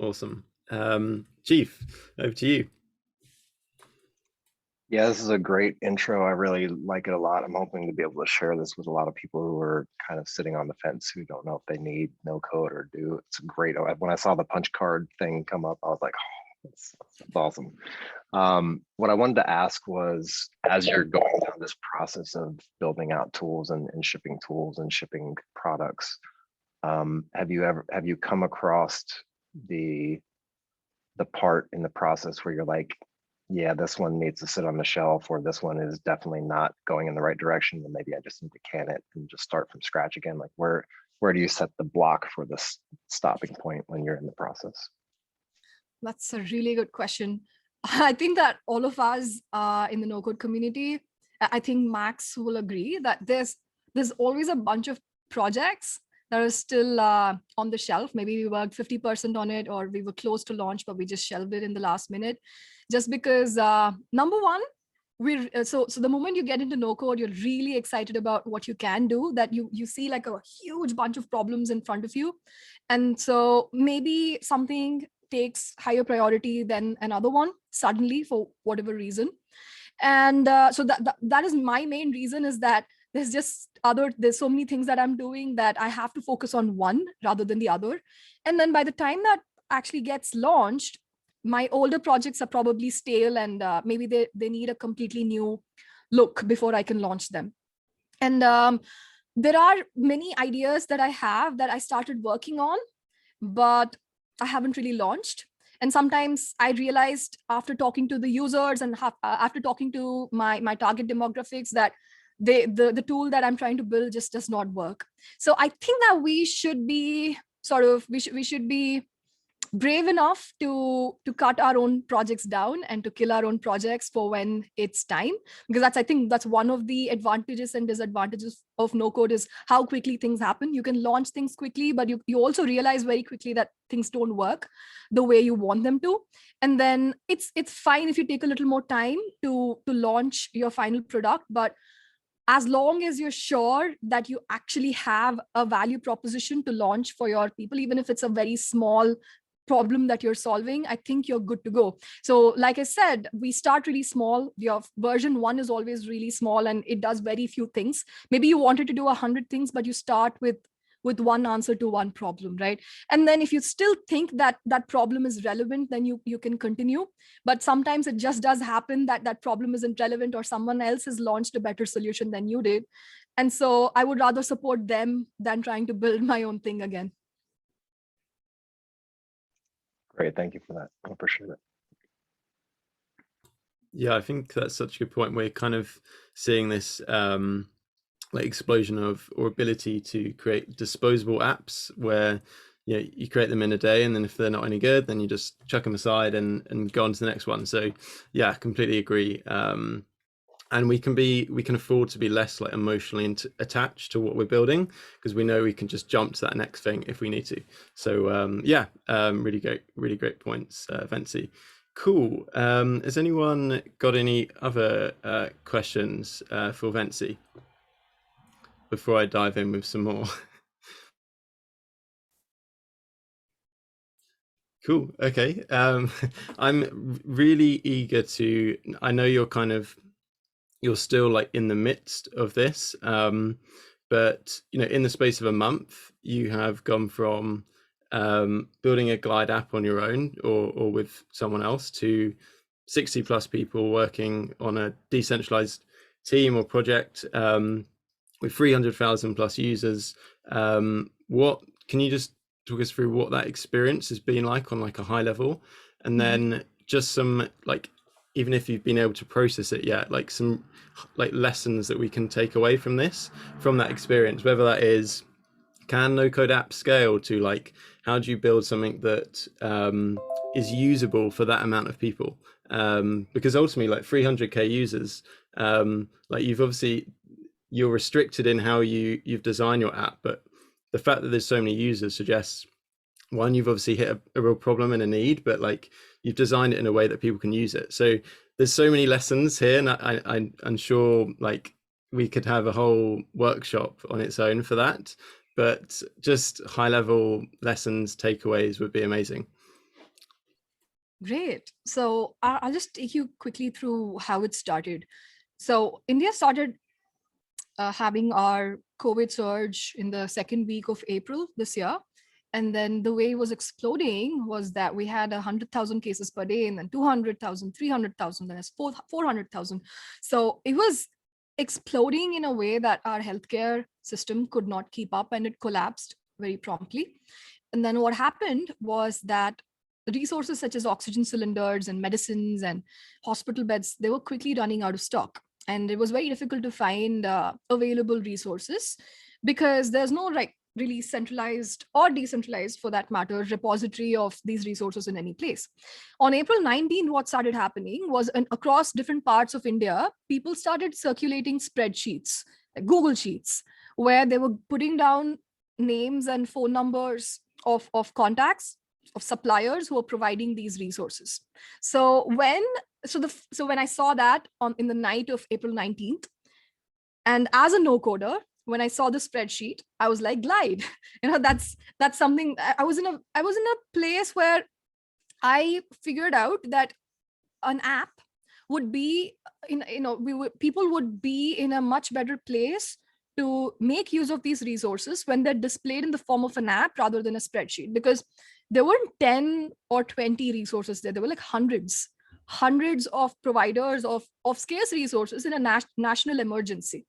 [SPEAKER 1] Awesome. Chief, over to you.
[SPEAKER 5] Yeah, this is a great intro. I really like it a lot. I'm hoping to be able to share this with a lot of people who are kind of sitting on the fence, who don't know if they need no code or do. It's great. When I saw the punch card thing come up, I was like, oh, that's awesome. What I wanted to ask was, as you're going down this process of building out tools and shipping tools and shipping products, have you come across the part in the process where you're like, yeah, this one needs to sit on the shelf, or this one is definitely not going in the right direction, and maybe I just need to can it and just start from scratch again? Like where do you set the block for this stopping point when you're in the process?
[SPEAKER 2] That's a really good question. I think that all of us in the no-code community, I think Max will agree that there's always a bunch of projects that are still on the shelf. Maybe we worked 50% on it, or we were close to launch, but we just shelved it in the last minute. Just because, number one, so the moment you get into no code, you're really excited about what you can do, that you see like a huge bunch of problems in front of you. And so maybe something takes higher priority than another one suddenly for whatever reason. And so that is my main reason, is that there's so many things that I'm doing that I have to focus on one rather than the other. And then by the time that actually gets launched, my older projects are probably stale, and maybe they need a completely new look before I can launch them. And there are many ideas that I have that I started working on, but I haven't really launched. And sometimes I realized after talking to the users and after talking to my target demographics that the tool that I'm trying to build just does not work. So I think that we should be brave enough to cut our own projects down and to kill our own projects for when it's time, because I think that's one of the advantages and disadvantages of no code, is how quickly things happen. You can launch things quickly, but you also realize very quickly that things don't work the way you want them to. And then it's fine if you take a little more time to launch your final product, but as long as you're sure that you actually have a value proposition to launch for your people, even if it's a very small problem that you're solving, I think you're good to go. So like I said, we start really small. Your version 1 is always really small and it does very few things. Maybe you wanted to do 100 things, but you start with one answer to one problem, right? And then if you still think that that problem is relevant, then you can continue. But sometimes it just does happen that that problem isn't relevant, or someone else has launched a better solution than you did. And so I would rather support them than trying to build my own thing again.
[SPEAKER 5] Great, thank you for that. I appreciate it.
[SPEAKER 1] Yeah, I think that's such a good point. We're kind of seeing this like explosion of, or ability to create disposable apps where you create them in a day, and then if they're not any good, then you just chuck them aside and go on to the next one. So yeah, completely agree. And we can afford to be less like emotionally attached to what we're building, because we know we can just jump to that next thing if we need to. So yeah, really great points, Vensi. Cool. Has anyone got any other questions for Vensi before I dive in with some more? Cool. Okay. I'm really eager to, I know you're still like in the midst of this, but in the space of a month, you have gone from building a Glide app on your own or with someone else to 60 plus people working on a decentralized team or project with 300,000 plus users. What can you just talk us through what that experience has been like on like a high level, and then just some like, even if you've been able to process it yet, like some like lessons that we can take away from that experience, whether that is, can no code apps scale to like, how do you build something that is usable for that amount of people? Because ultimately like 300k users, like you're restricted in how you've designed your app, but the fact that there's so many users suggests, one, you've obviously hit a real problem and a need, but like you've designed it in a way that people can use it. So there's so many lessons here, and I'm sure like we could have a whole workshop on its own for that, but just high level lessons, takeaways would be amazing.
[SPEAKER 2] Great. So I'll just take you quickly through how it started. So India started having our COVID surge in the second week of April this year. And then the way it was exploding was that we had 100,000 cases per day, and then 200,000, 300,000, then it's 400,000. So it was exploding in a way that our healthcare system could not keep up, and it collapsed very promptly. And then what happened was that resources such as oxygen cylinders and medicines and hospital beds, they were quickly running out of stock. And it was very difficult to find available resources, because there's no like really centralized or decentralized, for that matter, repository of these resources in any place. On April 19th, what started happening was across different parts of India, people started circulating spreadsheets, like Google Sheets, where they were putting down names and phone numbers of contacts, of suppliers who are providing these resources. So when I saw that in the night of April 19th, and as a no coder, when I saw the spreadsheet, I was like, Glide, that's something. I was in a place where I figured out that an app would be people would be in a much better place to make use of these resources when they're displayed in the form of an app rather than a spreadsheet, because there weren't 10 or 20 resources there were like hundreds of providers of scarce resources in a national emergency.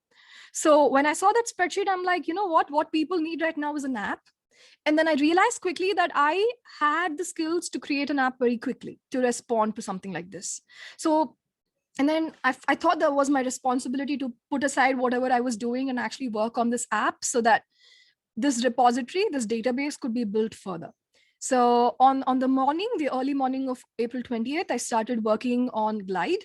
[SPEAKER 2] So when I saw that spreadsheet, I'm like, you know what people need right now is an app. And then I realized quickly that I had the skills to create an app very quickly to respond to something like this. So, and then I thought that was my responsibility to put aside whatever I was doing and actually work on this app so that this repository, this database could be built further. So on the early morning of April 20th, I started working on Glide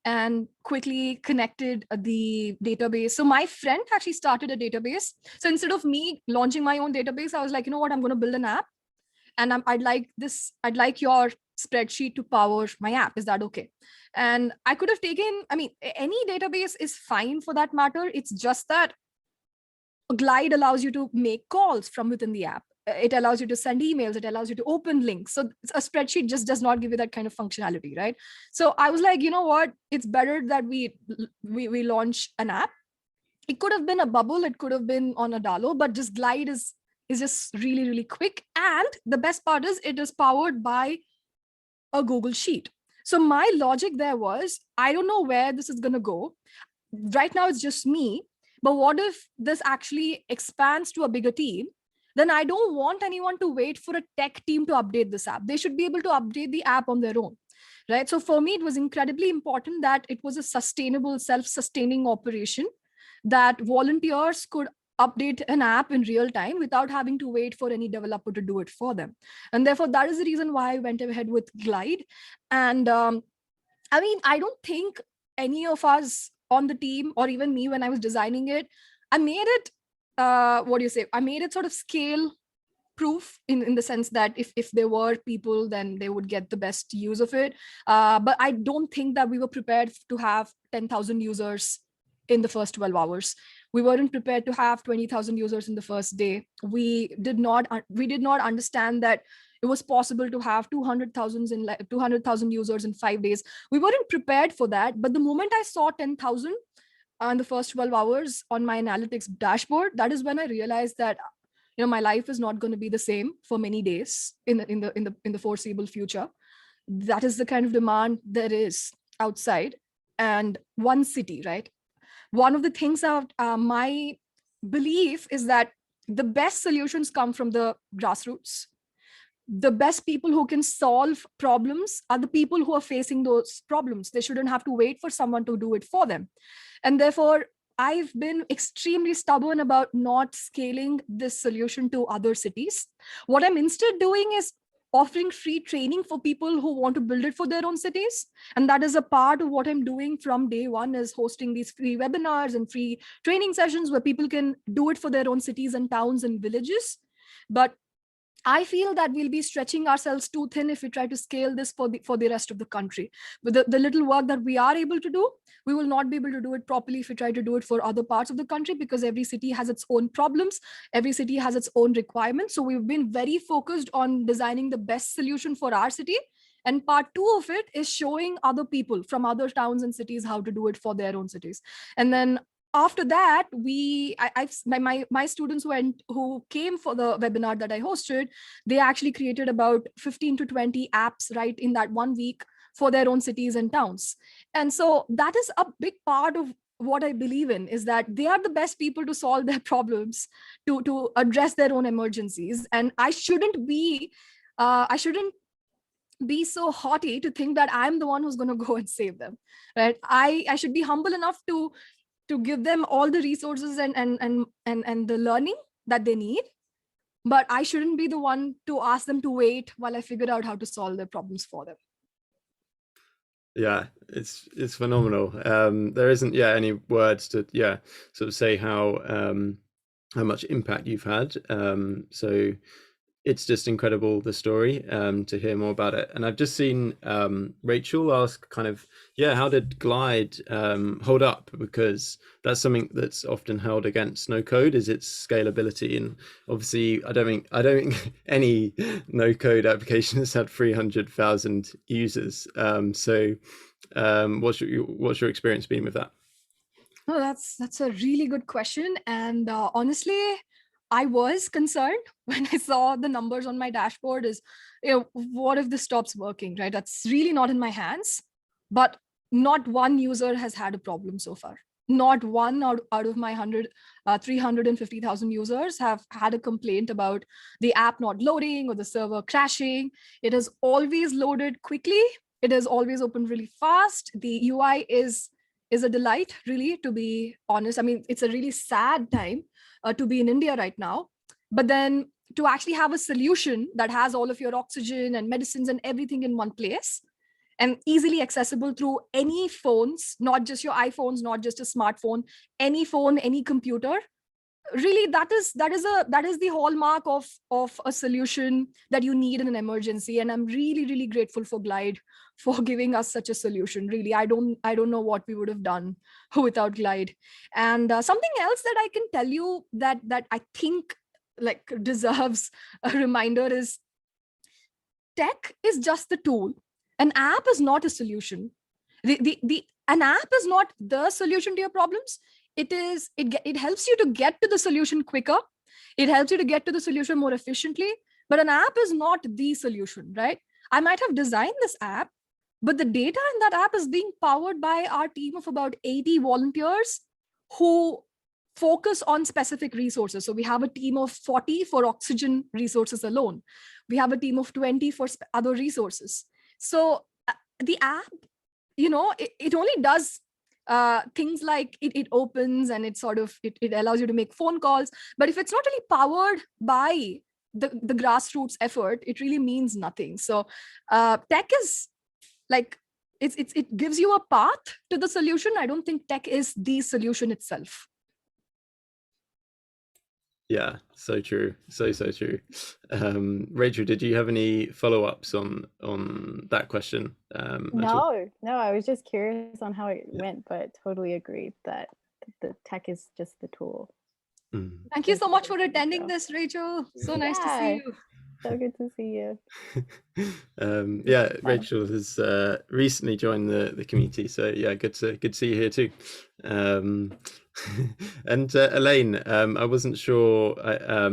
[SPEAKER 2] and quickly connected the database. So my friend actually started a database. So instead of me launching my own database, I was like, you know what, I'm going to build an app, and I'd like your spreadsheet to power my app. Is that okay? And I could have taken, I mean, any database is fine for that matter. It's just that Glide allows you to make calls from within the app. It allows you to send emails. It allows you to open links. So a spreadsheet just does not give you that kind of functionality, right? So I was like, you know what? It's better that we launch an app. It could have been a bubble. It could have been on a Dalo, but just Glide is just really, really quick. And the best part is it is powered by a Google Sheet. So my logic there was, I don't know where this is going to go. Right now, it's just me. But what if this actually expands to a bigger team? Then I don't want anyone to wait for a tech team to update this app. They should be able to update the app on their own, right? So for me, it was incredibly important that it was a sustainable, self-sustaining operation, that volunteers could update an app in real time without having to wait for any developer to do it for them. And therefore, that is the reason why I went ahead with Glide. And I mean, I don't think any of us on the team, or even me when I was designing it, I made it, I made it sort of scale proof in the sense that if there were people, then they would get the best use of it. But I don't think that we were prepared to have 10,000 users in the first 12 hours. We weren't prepared to have 20,000 users in the first day. We did not understand that it was possible to have 200,000 users in 5 days. We weren't prepared for that. But the moment I saw 10,000 in the first 12 hours on my analytics dashboard, that is when I realized that my life is not going to be the same for many days in the foreseeable future. That is the kind of demand there is outside. And one city, right? One of the things of my belief is that the best solutions come from the grassroots. The best people who can solve problems are the people who are facing those problems. They shouldn't have to wait for someone to do it for them. And therefore, I've been extremely stubborn about not scaling this solution to other cities. What I'm instead doing is offering free training for people who want to build it for their own cities. And that is a part of what I'm doing from day one, is hosting these free webinars and free training sessions where people can do it for their own cities and towns and villages. But I feel that we'll be stretching ourselves too thin if we try to scale this for the rest of the country. With the little work that we are able to do, we will not be able to do it properly if we try to do it for other parts of the country, because every city has its own problems. Every city has its own requirements. So we've been very focused on designing the best solution for our city. And part two of it is showing other people from other towns and cities how to do it for their own cities. And then after that, my students who came for the webinar that I hosted, they actually created about 15 to 20 apps right in that 1 week for their own cities and towns. And so that is a big part of what I believe in, is that they are the best people to solve their problems, to address their own emergencies. And I shouldn't be so haughty to think that I'm the one who's going to go and save them, right? I should be humble enough to give them all the resources and the learning that they need. But I shouldn't be the one to ask them to wait while I figure out how to solve their problems for them.
[SPEAKER 1] Yeah, it's phenomenal. There isn't any words to sort of say how much impact you've had. So it's just incredible, the story, to hear more about it. And I've just seen Rachel ask kind of, yeah, how did Glide hold up? Because that's something that's often held against no code, is its scalability. And obviously I don't think any no code application has had 300,000 users. So what's your experience been with that?
[SPEAKER 2] No, that's a really good question. And honestly, I was concerned when I saw the numbers on my dashboard is, what if this stops working, right? That's really not in my hands. But not one user has had a problem so far. Not one out of my 350,000 users have had a complaint about the app not loading or the server crashing. It has always loaded quickly. It has always opened really fast. The UI is a delight, really, to be honest. I mean, it's a really sad time to be in India right now. But then to actually have a solution that has all of your oxygen and medicines and everything in one place and easily accessible through any phones, not just your iPhones, not just a smartphone, any phone, any computer. Really, that is the hallmark of a solution that you need in an emergency. And I'm really grateful for Glide for giving us such a solution. Really, I don't know what we would have done without Glide. And something else that I can tell you that I think like deserves a reminder is tech is just the tool. An app is not a solution. An app is not the solution to your problems. It helps you to get to the solution quicker. It helps you to get to the solution more efficiently. But an app is not the solution, right? I might have designed this app, but the data in that app is being powered by our team of about 80 volunteers who focus on specific resources. So we have a team of 40 for oxygen resources alone. We have a team of 20 for other resources. So the app, it only does things like it opens and it allows you to make phone calls. But if it's not really powered by the grassroots effort, it really means nothing. So tech is like, it gives you a path to the solution. I don't think tech is the solution itself.
[SPEAKER 1] Yeah, so true. So true. Rachel, did you have any follow-ups on that question?
[SPEAKER 6] No, I was just curious on how it went, but totally agreed that the tech is just the tool.
[SPEAKER 2] Thank you so much for attending this, Rachel. So nice to see you.
[SPEAKER 6] So good to see you.
[SPEAKER 1] Yeah, Rachel has recently joined the community, so yeah, good to see you here too. And Elaine, I wasn't sure. I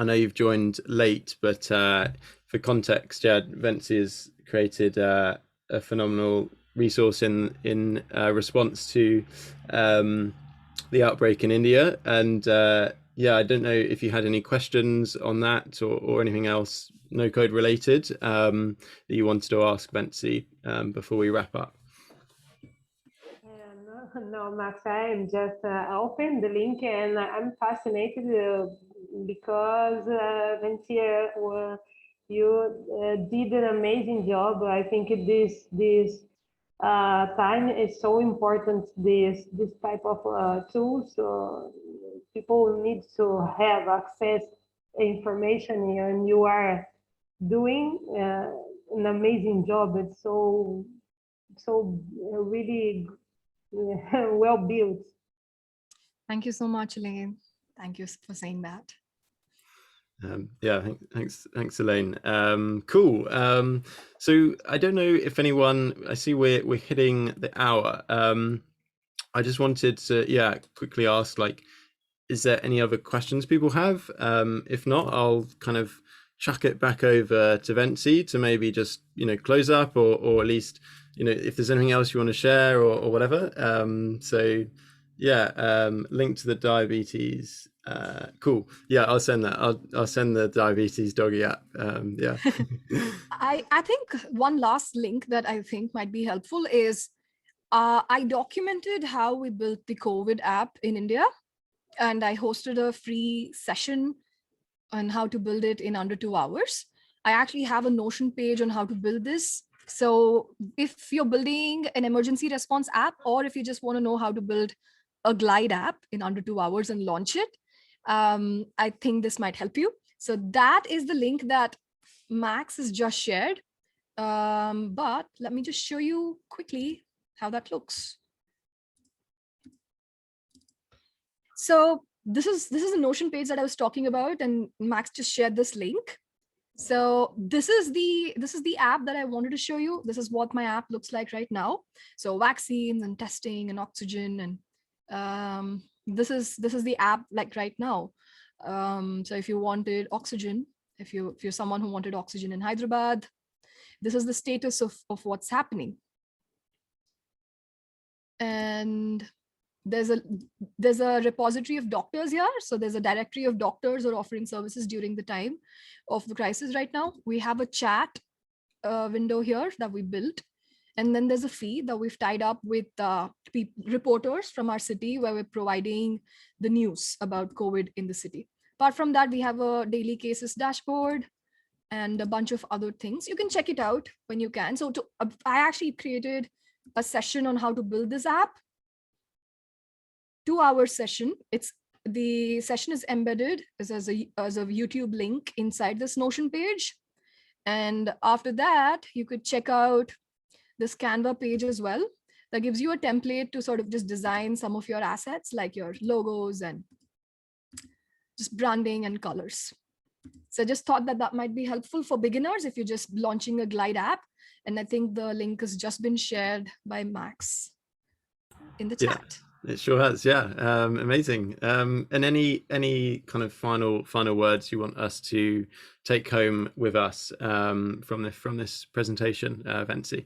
[SPEAKER 1] know you've joined late, but for context, yeah, Ventsy has created a phenomenal resource in response to the outbreak in India, and yeah, I don't know if you had any questions on that or anything else no code related that you wanted to ask Ventsy before we wrap up.
[SPEAKER 7] No, Max, I'm just open the link and I'm fascinated because Ventsy, you did an amazing job. I think this time is so important. This type of tools. So people need to have access information, and you are doing an amazing job. It's so really well built.
[SPEAKER 2] Thank you so much, Elaine. Thank you for saying that.
[SPEAKER 1] Yeah, thanks, Elaine. Cool. So I don't know if anyone. I see we're hitting the hour. I just wanted to quickly ask, like, is there any other questions people have? If not, I'll kind of chuck it back over to Ventsy to maybe just close up or at least if there's anything else you want to share or whatever. So yeah, link to the diabetes. Cool. Yeah, I'll send that. I'll send the diabetes doggy app. Yeah.
[SPEAKER 2] I think one last link that I think might be helpful is I documented how we built the COVID app in India, and I hosted a free session on how to build it in under 2 hours. I actually have a Notion page on how to build this. So if you're building an emergency response app, or if you just want to know how to build a Glide app in under 2 hours and launch it, I think this might help you. So that is the link that Max has just shared. But let me just show you quickly how that looks. So this is a Notion page that I was talking about, and Max just shared this link. So this is the app that I wanted to show you. This is what my app looks like right now. So vaccines and testing and oxygen, and this is the app like right now. So if you wanted oxygen, if you're someone who wanted oxygen in Hyderabad, this is the status of what's happening. And there's a repository of doctors here. So there's a directory of doctors who are offering services during the time of the crisis right now. We have a chat window here that we built. And then there's a feed that we've tied up with reporters from our city, where we're providing the news about COVID in the city. Apart from that, we have a daily cases dashboard and a bunch of other things. You can check it out when you can. So I actually created a session on how to build this app. 2-hour session. The session is embedded as a YouTube link inside this Notion page. And after that, you could check out this Canva page as well. That gives you a template to sort of just design some of your assets, like your logos and just branding and colors. So I just thought that might be helpful for beginners if you're just launching a Glide app. And I think the link has just been shared by Max in the chat.
[SPEAKER 1] It sure has, yeah. Amazing. And any kind of final words you want us to take home with us from this presentation, Vensi?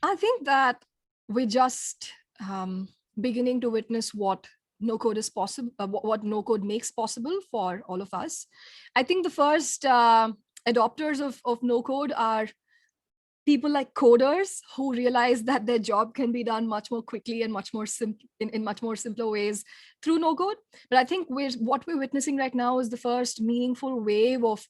[SPEAKER 2] I think that we're just beginning to witness what no code is possible, what no code makes possible for all of us. I think the first adopters of no code are people like coders who realize that their job can be done much more quickly and much more in much more simpler ways through no code. But I think what we're witnessing right now is the first meaningful wave of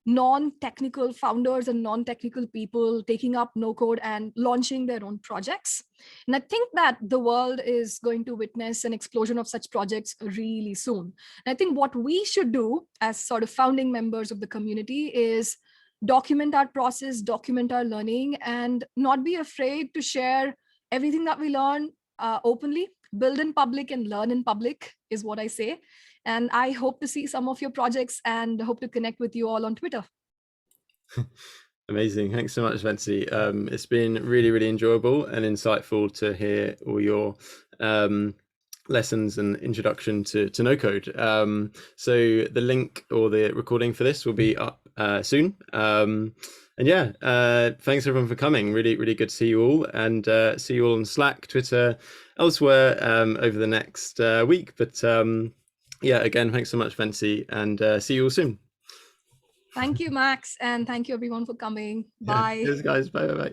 [SPEAKER 2] non-technical founders and non-technical people taking up no code and launching their own projects. And I think that the world is going to witness an explosion of such projects really soon. And I think what we should do as sort of founding members of the community is document our process, document our learning, and not be afraid to share everything that we learn openly. Build in public and learn in public is what I say. And I hope to see some of your projects and hope to connect with you all on Twitter.
[SPEAKER 1] Amazing. Thanks so much, Vensi. It's been really, really enjoyable and insightful to hear all your lessons and introduction to no code. So the link or the recording for this will be up soon. And yeah, thanks everyone for coming. Really, really good to see you all, and see you all on Slack, Twitter, elsewhere over the next week. But yeah, again, thanks so much, Vensi, and see you all soon.
[SPEAKER 2] Thank you, Max, and thank you everyone for coming. Bye.
[SPEAKER 1] Yeah, cheers, guys. Bye.